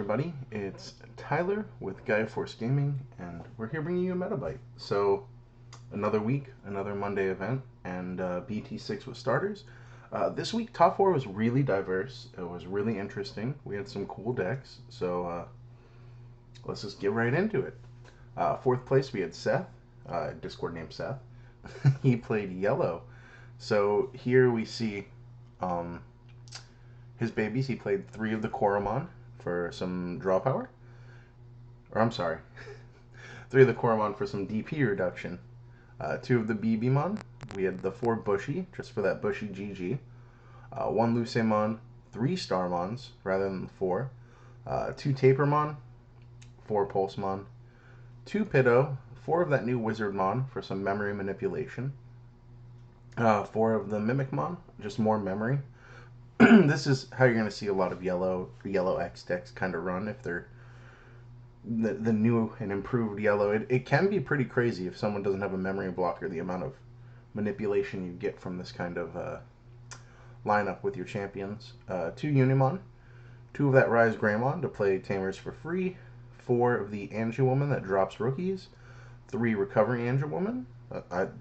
Everybody, it's Tyler with Gaia Force Gaming, and we're here bringing you a Meta-Byte. So, another week, another Monday event, and BT6 with starters. This week, top 4 was really diverse. It was really interesting. We had some cool decks, so let's just get right into it. Fourth place, we had Seth, Discord named Seth. He played yellow. So, here we see his babies. He played 3 of the Koromon for some draw power. Or I'm sorry, 3 of the Koromon for some DP reduction. 2 of the BBmon. We had the 4 Bushy, just for that Bushy GG. 1 Lucemon, 3 Starmons rather than 4. 2 Tapermon, 4 Pulsemon. 2 Piddo, 4 of that new Wizardmon for some memory manipulation. 4 of the Mimicmon, just more memory. This is how you're going to see a lot of yellow X decks kind of run if they're the new and improved yellow. It can be pretty crazy if someone doesn't have a memory blocker, the amount of manipulation you get from this kind of lineup with your champions. 2 Unimon, 2 of that Rise Greymon to play Tamers for free, 4 of the Angie-Woman that drops rookies, 3 Recovery Angie-Woman.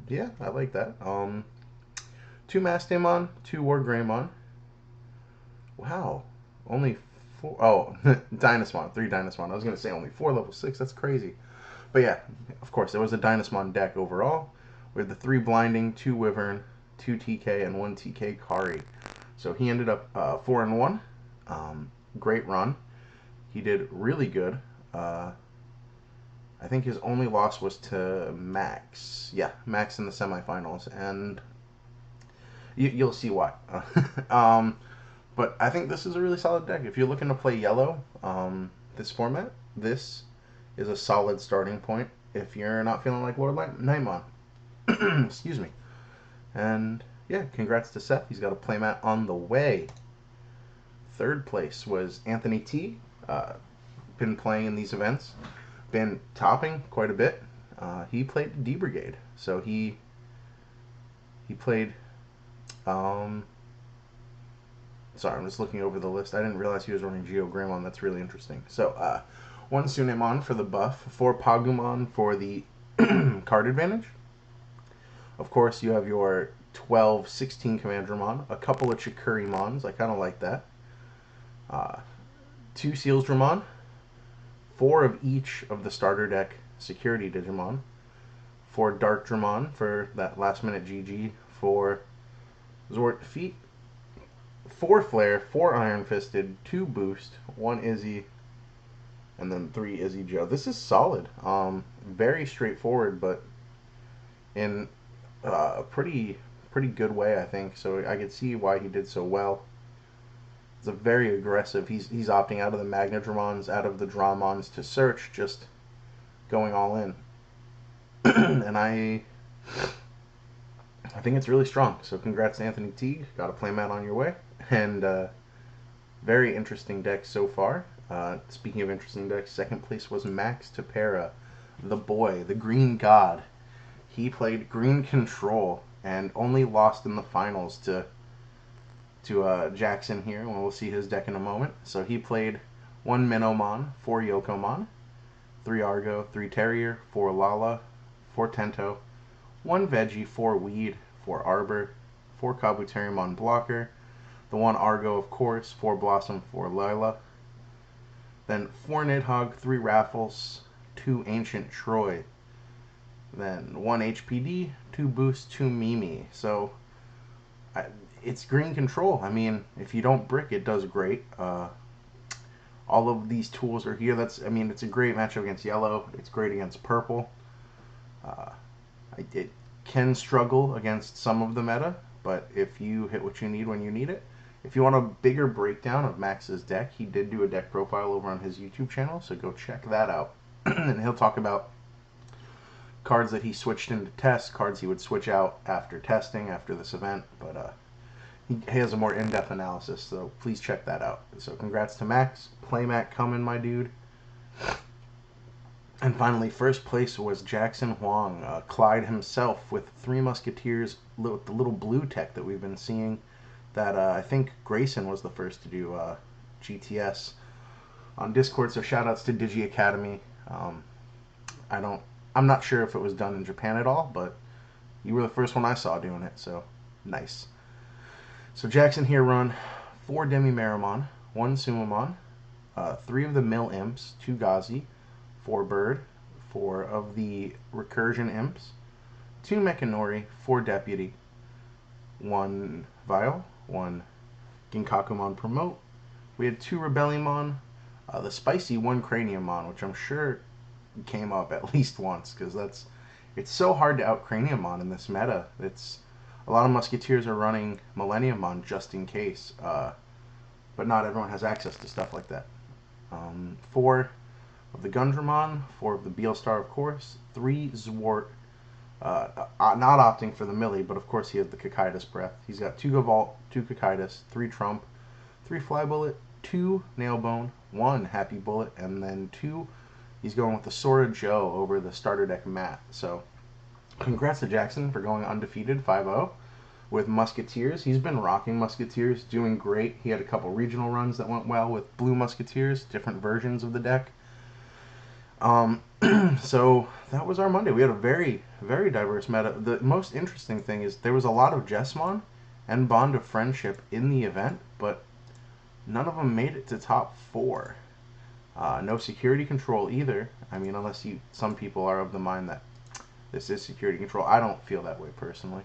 Yeah, I like that. 2 Mastamon, 2 War Greymon. Wow, only 4. Oh, Dynasmon, 3 Dynasmon. I was going to say only 4 level 6. That's crazy. But yeah, of course, there was a Dynasmon deck overall with the 3 Blinding, 2 Wyvern, 2 TK, and 1 TK Kari. So he ended up 4-1. Great run. He did really good. I think his only loss was to Max. Yeah, Max in the semifinals. And you'll see why. But I think this is a really solid deck. If you're looking to play yellow, this format, this is a solid starting point if you're not feeling like Lord Nightmon. Excuse me. And yeah, congrats to Seth. He's got a playmat on the way. Third place was Anthony T. Been playing in these events. Been topping quite a bit. He played D Brigade. So he played... Sorry, I'm just looking over the list. I didn't realize he was running Geo Greymon. That's really interesting. So, 1 Sunemon for the buff, 4 Pagumon for the card advantage. Of course, you have your 12, 16 Commandramon, a couple of Chikurimons. I kind of like that. 2 Sealsdramon, 4 of each of the starter deck Security Digimon, 4 Darkdramon for that last minute GG, 4 Zort Feet, 4 Flare, 4 Iron Fisted, 2 Boost, 1 Izzy, and then 3 Izzy Joe. This is solid. Very straightforward, but in a pretty good way, I think. So I could see why he did so well. It's a very aggressive. He's opting out of the Magnadramons, out of the Dramons to search, just going all in. And I think it's really strong. So congrats to Anthony Teague. Got a playmat on your way. And very interesting deck so far. Speaking of interesting decks, second place was Max Tapera, the boy, the green god. He played green control and only lost in the finals to Jackson here, and we'll see his deck in a moment. So he played 1 Minomon, 4 Yokomon, 3 Argo, 3 Terrier, 4 Lala, 4 Tento, 1 Veggie, 4 Weed, 4 Arbor, 4 Kabuterimon Blocker, the 1 Argo, of course, 4 Blossom, 4 Lila, then 4 Nidhogg, 3 Raffles, 2 Ancient Troy, then 1 HPD, 2 Boost, 2 Mimi. So it's green control. I mean, if you don't brick, it does great. All of these tools are here. It's a great matchup against yellow. It's great against purple. It can struggle against some of the meta, but if you hit what you need when you need it. If you want a bigger breakdown of Max's deck, he did do a deck profile over on his YouTube channel, so go check that out. And he'll talk about cards that he switched into test, cards he would switch out after testing, after this event, but he has a more in-depth analysis, so please check that out. So congrats to Max. Playmat coming, my dude. And finally, first place was Jackson Huang, Clyde himself, with 3 Musketeers, with the little blue tech that we've been seeing, that I think Grayson was the first to do GTS. on Discord. So shout outs to Digi Academy. I'm not sure if it was done in Japan at all, but you were the first one I saw doing it, so nice. So Jackson here run 4 Demi Meramon, 1 Sumamon, 3 of the Mill Imps, 2 Gazi, 4 Bird, 4 of the Recursion Imps, 2 Mechanori, 4 Deputy, 1 Vial, 1 Ginkakumon Promote. We had 2 Rebelliumon, the spicy 1 Craniumon, which I'm sure came up at least once, because it's so hard to out Craniumon in this meta. It's a lot of Musketeers are running Millenniummon just in case, but not everyone has access to stuff like that. 4 of the Gundramon, 4 of the Beelstar, of course, 3 Zwart, not opting for the Millie, but of course he has the Cocytus Breath. He's got 2 Gavolt, 2 Cocytus, 3 Trump, 3 Fly Bullet, 2 Nailbone, 1 Happy Bullet, and then 2, he's going with the Sora Joe over the starter deck Matt. So congrats to Jackson for going undefeated 5-0 with Musketeers. He's been rocking Musketeers, doing great. He had a couple regional runs that went well with Blue Musketeers, different versions of the deck. So that was our Monday. We had a very, very diverse meta. The most interesting thing is there was a lot of Jessmon and Bond of Friendship in the event, but none of them made it to top 4. No security control either. I mean, unless some people are of the mind that this is security control. I don't feel that way personally.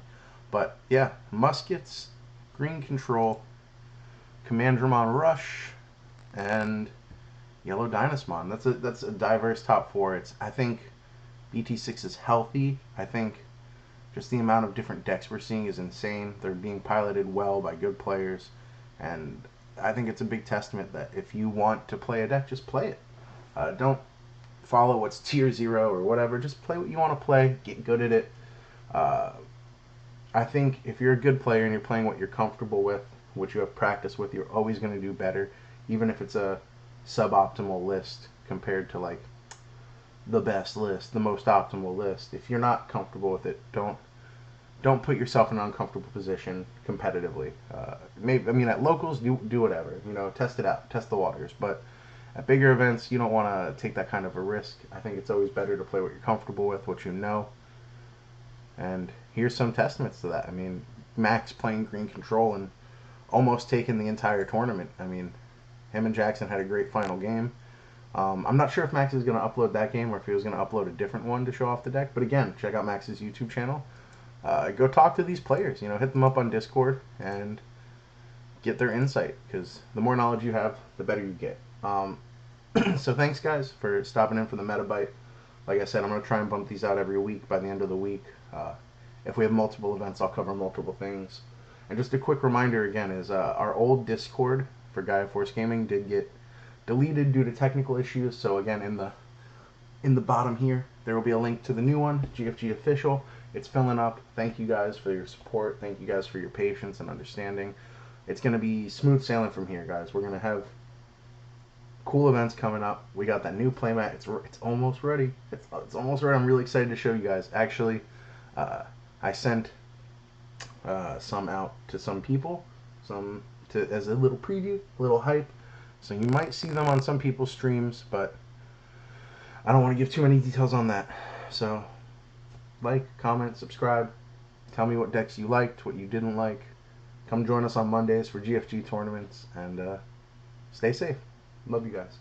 But yeah, Muskets, Green Control, Commandramon Rush, and Yellow Dynasmon. That's a diverse top 4. I think BT6 is healthy. I think just the amount of different decks we're seeing is insane. They're being piloted well by good players, and I think it's a big testament that if you want to play a deck, just play it. Don't follow what's tier 0 or whatever. Just play what you want to play. Get good at it. I think if you're a good player and you're playing what you're comfortable with, what you have practice with, you're always going to do better, even if it's a suboptimal list compared to like the best list, the most optimal list. If you're not comfortable with it, don't put yourself in an uncomfortable position competitively. Maybe, I mean, at locals, do whatever, test it out, test the waters. But at bigger events, you don't want to take that kind of a risk. I think it's always better to play what you're comfortable with, what you know. And here's some testaments to that. I mean, Max playing Green Control and almost taking the entire tournament. I mean, him and Jackson had a great final game. I'm not sure if Max is going to upload that game or if he was going to upload a different one to show off the deck. But again, check out Max's YouTube channel. Go talk to these players. Hit them up on Discord and get their insight, because the more knowledge you have, the better you get. So thanks, guys, for stopping in for the Meta-Byte. Like I said, I'm going to try and bump these out every week by the end of the week. If we have multiple events, I'll cover multiple things. And just a quick reminder again is our old Discord for Gaia Force Gaming did get deleted due to technical issues. So again, in the bottom here, there will be a link to the new one, GFG Official. It's filling up. Thank you guys for your support. Thank you guys for your patience and understanding. It's going to be smooth sailing from here, guys. We're going to have cool events coming up. We got that new playmat. It's almost ready. It's almost ready. I'm really excited to show you guys. Actually, I sent some out to some people, as a little preview, a little hype. So you might see them on some people's streams, but I don't want to give too many details on that. So like, comment, subscribe. Tell me what decks you liked, what you didn't like. Come join us on Mondays for GFG tournaments, and stay safe. Love you guys.